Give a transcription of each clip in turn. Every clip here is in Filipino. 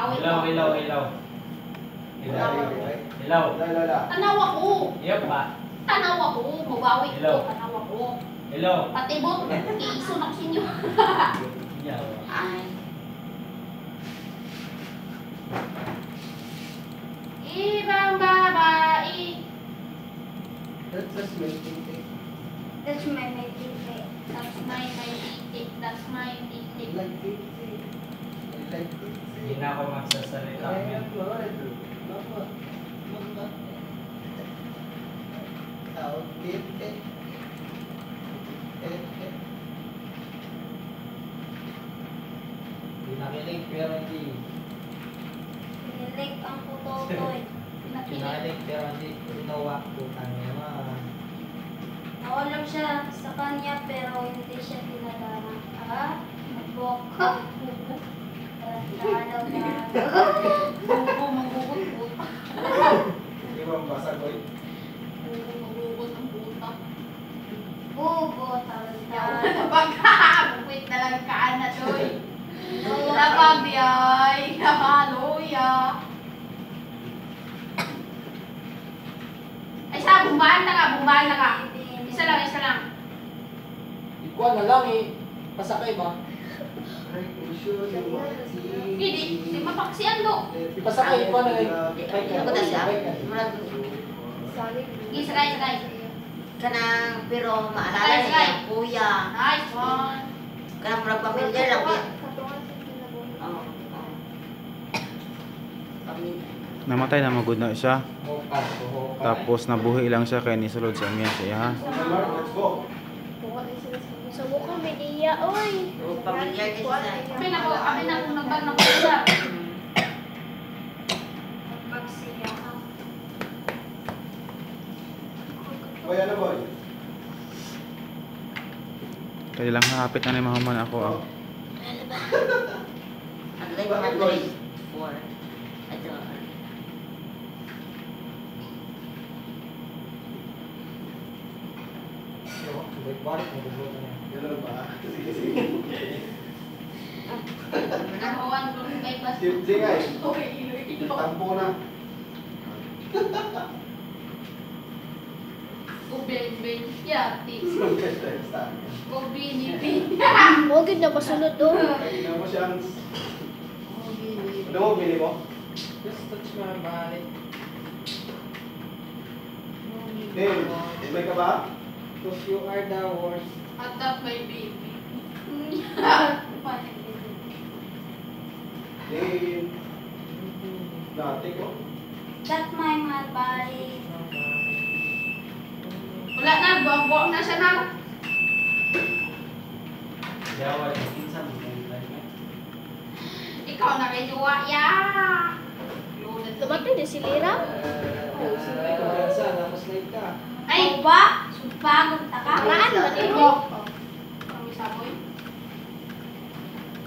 Awit Ilaw, mo. ilaw, ilaw. Ilaw. Ilaw. Tanaw ako. Iya ba? Tanaw ako. Mabawi ko. Ilaw. Tanaw ako. Ilaw. Patibot. Iiso na sinyo. Ilaw. Ay. Ibang babae. That's my titik. That's my titik. That's my titik. Like titik. Like titik. Hindi na ako magsasalita. Pinakilig pero hindi. Pinilig ang putotoy. Pinakilig. Pinakilig pero hindi. Ginawa ko naman. Nawalag siya sa kanya pero hindi siya pinadama. Ah? Nagboka. Lalaw na. Bubo, magugot. Hindi ba ang basa ko? Bubo, magugot ang puta. Bubo, talaga. Napagka! Bukit na lang ka na, Doy. Napabiyay. Haloya. Ay, sa bumbahan na ka, bumbahan na ka. Isa lang, isa lang. Ikaw na lang eh. Pasakay ba? Hindi, di mapaksiyan do. Ipasakay ikaw na lang. Ako na siya. Sige, sakay, sakay. Kanang pero maalala Sakay, sakay. niya, kuya. Nice one. Kanang murag pamilya lang. Oo. Pamilya. Namatay na magud na siya. Hukal, hukal. Tapos nabuhi lang siya kay nisulod sa amya siya ha. Let's go. Sa bukang media, oy. Oo, pamilya din siya. Kami na kung nagbag na ko siya. Boy, ano boy? Kaya lang hapit na ni mahuman ako ah. Adlay ko adlay. Four. Ito. Balik mo dugo na. Ganun ba? Nakawan ko ng bypass. Singay. Okay, inuwi ko. Tampo na. Ubeng-beng. Yati. Ubinipin. Mugid na pasunod do. Kaya mo siyang... Ano mo, bili mo? Just touch my body. Hey, may ka ba? Because you are the worst. Attack my baby. Hey, dati ko. That's my mad body. Wala na, buwang-buwang na siya na. Ikaw na rin juwa, ya. Dumating din si Lira. Ay, ba? Sumpagod ta ka. Laan ba din? Kami saboy.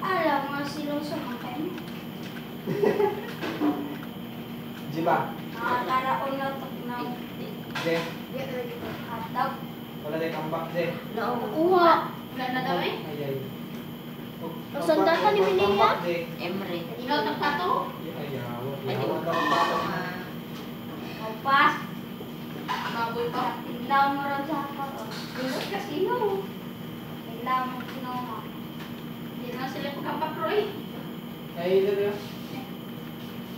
Alam mo, silong sumakay mo. Jiba. Nakakaraon na ito ng Je. hotdog. Wala tayo tambak, Je. No. Uwa. Wala na daw eh. Ay, ay. Ang sandal ka ni Minilla? Tambak, Je. Emre. Ilaw ng tato. Ay, awat. Ay, di Awat ba? daw ang pato. Opas. Baboy pa. Ilaw mo rin sa ako. Ilaw kasi ilaw. Ilaw mo sinoma. Hindi na sila pagkapakro eh. Ay, ito na.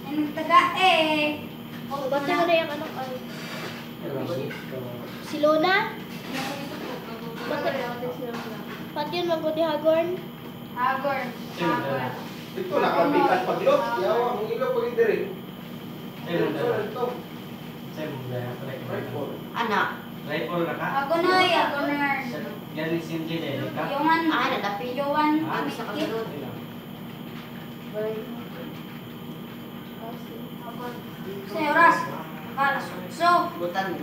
Ay, nagtaga eh. Bati mo na yung anak ay. Si Lona? Pati yun magbuti hagorn. Hagor. Hagor. Ito, nakapikat paglot. Yawa, mong ilaw pag hindi rin. Ito. Anak. Rifle na ka? Agonoy, agoner. Galing sin Jide, ka? Yuman. Ay, nadapi. Yuman. Ano sa kagalod? Seoras. Kalas. So. Butan.